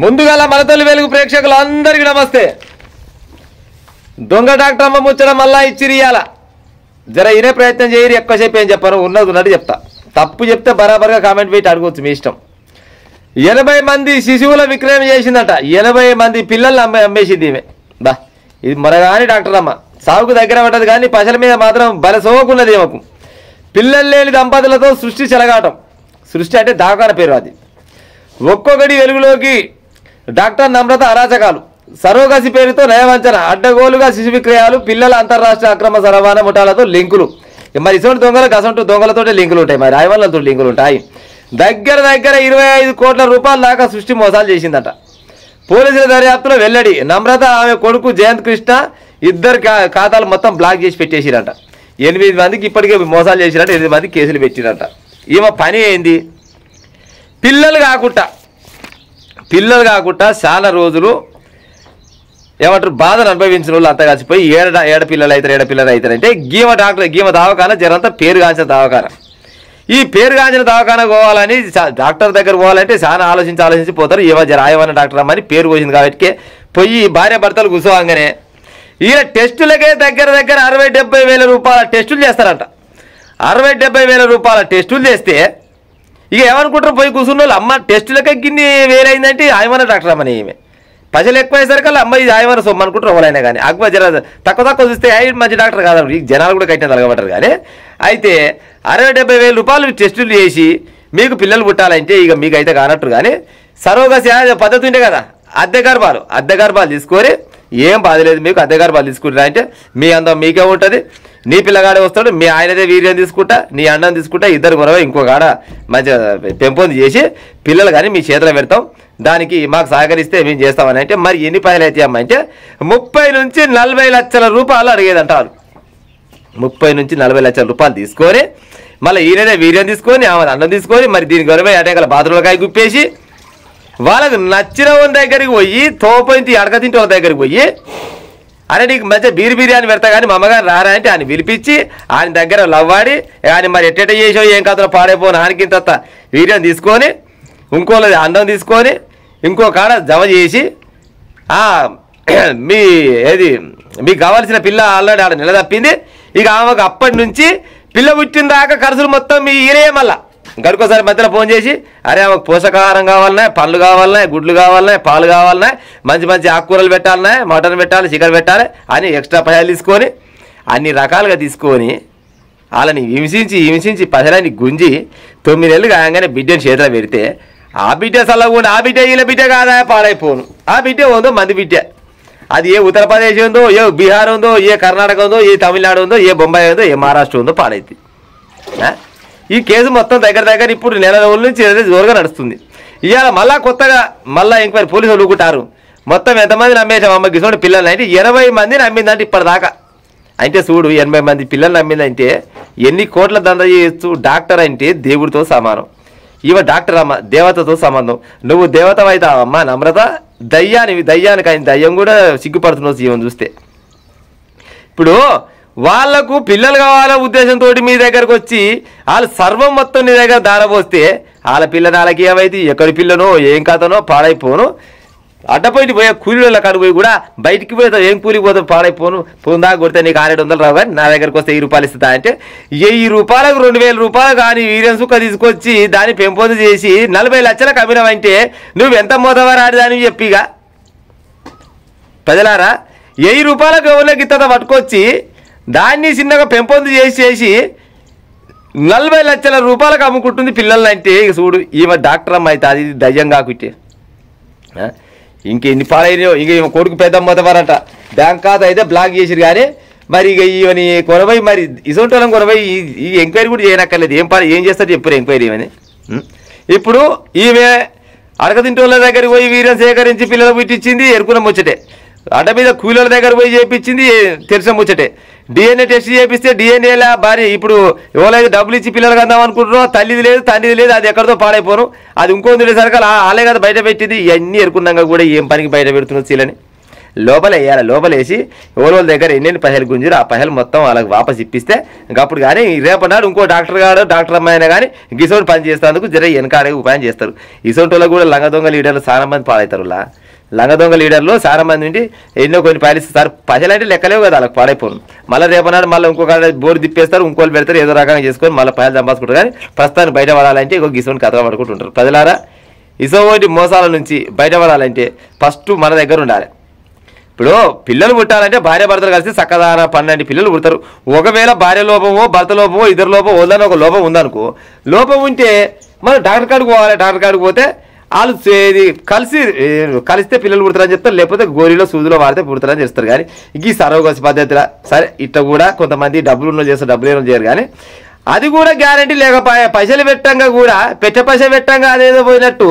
ముందుగా మనతల్లి వెలుగు ప్రేక్షకులందరికీ నమస్తే. దొంగ డాక్టర్ అమ్మ ముచ్చట మళ్ళా ఇచ్చిరియాల జర ఇనే ప్రయత్నం చేయరు. ఎక్కువసేపు ఏం చెప్పాను, ఉన్నది ఉన్నట్టు చెప్తా. తప్పు చెప్తే బరాబర్గా కామెంట్ పెట్టి అడగవచ్చు, మీ ఇష్టం. 80 మంది శిశువుల విక్రయం చేసిందట. 80 మంది పిల్లల్ని అమ్మేసింది ఈమె. బా, ఇది మరగాని డాక్టర్ అమ్మ సాగుకు దగ్గర పడ్డది, కానీ పశల మీద మాత్రం బల సోకున్నది ఈమెకు. పిల్లలు లేని దంపతులతో సృష్టి చెలగాటం. సృష్టి అంటే దాకాన పేరు అది. ఒక్కొక్కటి వెలుగులోకి డాక్టర్ నమ్రత అరాచకాలు, సరోగసి పేరుతో నయవంచన, అడ్డగోలుగా శిశు విక్రయాలు, పిల్లల అంతర్రాష్ట్ర అక్రమ రవాణా ముఠాలతో లింకులు. మరి ఇటువంటి దొంగలకు అసంటు దొంగలతో లింకులు ఉంటాయి, మరి ఆయవల్లతో లింకులు ఉంటాయి. దగ్గర 25 కోట్ల రూపాయల దాకా సృష్టి మోసాలు చేసిందట. పోలీసుల దర్యాప్తులో వెల్లడి. నమ్రత ఆమె కొడుకు జయంత్ కృష్ణ ఇద్దరు ఖాతాలు మొత్తం బ్లాక్ చేసి పెట్టేసిరట. 8 మందికి ఇప్పటికే మోసాలు చేసిరట. 8 మందికి కేసులు పెట్టిరట. ఈమె పని ఏంది? పిల్లలు కాకుండా చాలా రోజులు ఏమంటారు బాధను అనుభవించిన వాళ్ళు అంతా కలిసిపోయి ఏడ పిల్లలు అవుతారంటే గీమ దవాఖాన జరంతా పేరుగాంచిన దవాఖాన. ఈ పేరుగాంచిన దవాఖాన పోవాలని డాక్టర్ దగ్గర పోవాలంటే చాలా ఆలోచించి పోతారు. ఆయవన్న డాక్టర్ అమ్మని పేరు పోసింది కాబట్టి పోయి భార్య భర్తలు కూర్చోగానే ఈయన టెస్టులకే దగ్గర 60-70 వేల రూపాయల టెస్టులు చేస్తారంట. 60-70 వేల రూపాయల టెస్టులు చేస్తే ఇక ఏమనుకుంటారు, పోయి కూర్చున్న వాళ్ళు అమ్మ టెస్టులకే గిన్ని వేలైందంటే ఆయవన్న డాక్టర్ అమ్మని. ఈమె పైసలు ఎక్కువయ్యేసరికల్లా అమ్మ ఇది ఆయవన్న సొమ్ము అనుకుంటారు ఎవరైనా. కానీ అక్కువ జర తక్కువ చూస్తే మంచి డాక్టర్ కాదు, జనాలు కూడా కట్టిన తలగబట్టారు. కానీ అయితే 60-70 వేల రూపాయలు టెస్టులు చేసి మీకు పిల్లలు పుట్టాలంటే ఇక మీకు అయితే కానట్టు. కానీ సరోగసి పద్ధతి ఉంటే కదా, అద్దె గర్భాలు తీసుకొని ఏం బాధలేదు మీకు, అద్దె గర్భాలు తీసుకుంటా అంటే మీ అందం మీకే ఉంటుంది. నీ పిల్లగాడే వస్తాడు, మీ ఆయనదే వీర్యం తీసుకుంటా, నీ అన్నం తీసుకుంటా, ఇద్దరు కొనవ ఇంకో కాడ మంచిగా పెంపొంది చేసి పిల్లలు కానీ మీ చేతిలో పెడతాం, దానికి మాకు సహకరిస్తే మేము చేస్తామని. అంటే మరి ఎన్ని పైలు అయితే అమ్మ అంటే 30 నుంచి 40 లక్షల రూపాయలు అడిగేదంటారు. 30 నుంచి 40 లక్షల రూపాయలు తీసుకొని మళ్ళీ ఈయనదే వీర్యం తీసుకొని ఆమె అన్నం తీసుకొని మరి దీని గొడవ అటేకల బాత్రూంకాయ గుప్పేసి వాళ్ళకి నచ్చిన వాళ్ళ దగ్గరికి పోయి తోపోయించి అడక తింటే వాళ్ళ దగ్గరికి పోయి అరే నీకు మంచిగా బిర్యానీ పెడతా కానీ మా అమ్మగారు రారా అంటే ఆయన పిలిపించి ఆయన దగ్గర లవ్వాడి ఆయన మరి ఎట్టెట్ట చేసావు ఏం కథలో పాడైపోను ఆయనకింత వీర్యం తీసుకొని ఇంకోళ్ళది అన్నం తీసుకొని ఇంకో కాడ జమ చేసి మీకు కావాల్సిన పిల్ల ఆల్రెడీ ఆడ నిలదప్పింది. ఇక ఆమెకు అప్పటి నుంచి పిల్ల పుట్టిన దాకా ఖర్చులు మొత్తం మీ ఈయనే. మళ్ళా గడుకోసారి మధ్యలో ఫోన్ చేసి అరే ఆమెకు పోషకాహారం కావాలన్నా, పండ్లు కావాలన్నా, గుడ్లు కావాలన్నా, పాలు కావాలన్నా, మంచి ఆకుకూరలు పెట్టాలన్నా, మటన్ పెట్టాలి, చికెన్ పెట్టాలి అని ఎక్స్ట్రా పైసలు తీసుకొని అన్ని రకాలుగా తీసుకొని వాళ్ళని హింసించి పైసలని గుంజి 9 నెలలు కాగానే బిడ్డని చేతిలో పెడితే ఆ బిడ్డ చల్లకుండా ఆ బిడ్డ వీళ్ళ బిడ్డ కాదా పాడైపోను. ఆ బిడ్డ ఉందో మంది బిడ్డ. అది ఏ ఉత్తరప్రదేశ్ ఉందో, ఏ బీహార్ ఉందో, ఏ కర్ణాటక ఉందో, ఏ తమిళనాడు ఉందో, ఏ బొంబాయి ఉందో, ఏ మహారాష్ట్ర ఉందో పాడైంది. ఈ కేసు మొత్తం దగ్గర ఇప్పుడు నెల రోజుల నుంచి జోరుగా నడుస్తుంది. ఇవాళ కొత్తగా ఎంక్వైరీ పోలీసులు ఊరుకుంటారు. మొత్తం ఎంతమంది నమ్మేసాం అమ్మకి చూడండి పిల్లలు అంటే 80 మంది నమ్మిందంటే ఇప్పటిదాకా. అంటే చూడు 80 మంది పిల్లలు నమ్మిందంటే ఎన్ని కోట్ల దంద చేయొచ్చు. డాక్టర్ అంటే దేవుడితో సమానం. ఇవ డాక్టర్ అమ్మ దేవతతో సంబంధం. నువ్వు దేవత అవుతావమ్మ నమ్రత, దయ్యానికి ఆయన దయ్యం కూడా సిగ్గుపడుతున్నావు జీవం చూస్తే. ఇప్పుడు వాళ్లకు పిల్లలు కావాలనే ఉద్దేశంతో మీ దగ్గరకు వచ్చి వాళ్ళు సర్వం మొత్తం నీ దగ్గర దారపోస్తే వాళ్ళ పిల్లని వాళ్ళకి ఏమైతే ఎక్కడి పిల్లనో ఏం కథనో పాడైపోను. అడ్డపోయి పోయే కూలీల కాడికి పోయి కూడా బయటికి పోతే ఏం కూలికి పోతే పాడైపోను. పోందా కొడితే నీకు 600 రావు కానీ నా దగ్గరకు వస్తే 1000 రూపాయలు ఇస్తా అంటే 1000 రూపాయలకు 2000 రూపాయలు కానీ వీర్యం సుక్క తీసుకొచ్చి దాన్ని పెంపొంది చేసి 40 లక్షలకు అమ్మినవంటే నువ్వు ఎంత మోతవారు దాన్ని చెప్పిగా. ప్రజలారా 1000 రూపాయలకు ఎవరికి ఇత్తత పట్టుకొచ్చి దాన్ని చిన్నగా పెంపొంది చేసి 40 లక్షల రూపాయలకు అమ్ముకుంటుంది పిల్లల్ని అంటే ఇక చూడు ఈమె డాక్టర్ అమ్మ అయితే అది దయ్యం కాకుట్టే. ఇంకెన్ని పాలైనయో. ఇంక ఈమె కొడుకు పెద్ద మొదవారంట బ్యాంక్ ఖాతా అయితే బ్లాక్ చేసిరు. కానీ మరి ఇక ఈమెని కొనవై మరి ఇసొంటోళ్ళం కొనవై ఈ ఎంక్వైరీ కూడా చేయనక్కర్లేదు. ఏం చేస్తారు చెప్పారు ఎంక్వైరీ ఏమని. ఇప్పుడు ఈమె అడకతింటోళ్ళ దగ్గరికి పోయి వీర్యం సేకరించి పిల్లలు పుట్టించింది ఎరుకున ముచ్చటే. అడ్డ మీద కూలీల దగ్గర పోయి చేయించింది తెలిసిన ముచ్చటే. DNA టెస్ట్ చేపిస్తే DNAలా భార్య ఇప్పుడు ఎవరైతే డబ్బులు ఇచ్చి పిల్లలు కందాం అనుకుంటున్నారో తల్లిది లేదు తండ్రిది లేదు, అది ఎక్కడితో పాడైపోను. అది ఇంకో ఉండేసరికి వాళ్ళే కదా బయట పెట్టింది. ఇవన్నీ ఎరుకున్నాక కూడా ఏం పనికి బయట పెడుతున్నారు చీలని. లోపల వేయాలి. లోపలేసి ఎవరి దగ్గర ఎన్ని పైసలు గుంజిరు ఆ పైసలు మొత్తం వాళ్ళకి వాపస్ ఇప్పిస్తే అప్పుడు కానీ రేపన్నాడు ఇంకో డాక్టర్ అమ్మాయినా కానీ గిసోటి పని చేసేందుకు జర వెనకాడే ఉపాయం చేస్తారు. ఇసోటి వాళ్ళు కూడా లంగ దొంగ లీడర్లు చాలా మంది పాడవుతారు. లంగ దొంగ లీడర్లు చాలా మంది ఉండి ఎన్నో కొన్ని పాలిస్తారు. సార్ పైసలు అంటే లెక్కలేవు కదా వాళ్ళకి పాడైపోను. మళ్ళీ రేపన్నాడు మళ్ళీ ఇంకొక బోర్డు తిప్పేస్తారు, ఇంకోళ్ళు పెడతారు, ఏదో రకంగా చేసుకొని మళ్ళీ పైసలు సంపాదించుకుంటారు. కానీ ప్రస్తుతానికి బయట పడాలంటే ఇంకో గిసోని కథగా పడుకుంటుంటారు. ప్రజలారా ఇసోటి మోసాల నుంచి బయటపడాలంటే ఫస్ట్ మన దగ్గర ఉండాలి. ఇప్పుడు పిల్లలు పుట్టాలంటే భార్య భర్తలు కలిసి చక్కదాన 12 పిల్లలు పుడతారు. ఒకవేళ భార్య లోపమో భర్త లోపమో ఇద్దరు లోపం వద్దని ఒక లోపం ఉందనుకో, లోపం ఉంటే మనం డాక్టర్ కాడికి పోవాలి. డాక్టర్ కాడికి పోతే వాళ్ళు కలిస్తే పిల్లలు పుడతారని చెప్తారు, లేకపోతే గోరీలో సూదులో వాడితే పుడతారని చేస్తారు. కానీ ఈ సరోగసి పద్ధతిలో సరే ఇట్లా కూడా కొంతమంది డబ్బులు ఉన్న చేస్తారు, డబ్బులు ఏమో చేయరు. కానీ అది కూడా గ్యారంటీ లేకపోయా. పైసలు పెట్టంగా కూడా పైసలు పెట్టంగా అదేదో పోయినట్టు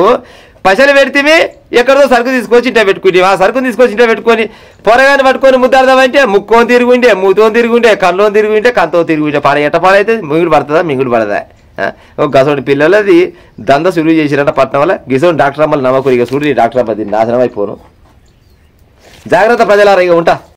పైసలు పెడితే ఎక్కడో సరుకు తీసుకొచ్చి ఇంట పెట్టుకుంటే ఆ సరుకుని తీసుకొచ్చి ఇంట పెట్టుకొని పొరగాని పట్టుకొని ముద్దాడదామంటే ముక్కోని తిరుగుండే, మూతోని తిరుగుండే, కన్నుని తిరుగుంటే, కంతో తిరుగుంటే ఎట్ట పాడైతే మింగుడు పడుతుందా మింగుడు పడదా. గసోటి పిల్లలది దంద సులువు చేసిరంట పట్టణం వల్ల. గిసోని డాక్టర్ అమ్మలు నమ్మకూరి ఇక చూడు డాక్టర్ అమ్మ నాశనం అయిపోను. జాగ్రత్త ప్రజలారా, ఇక ఉంటా.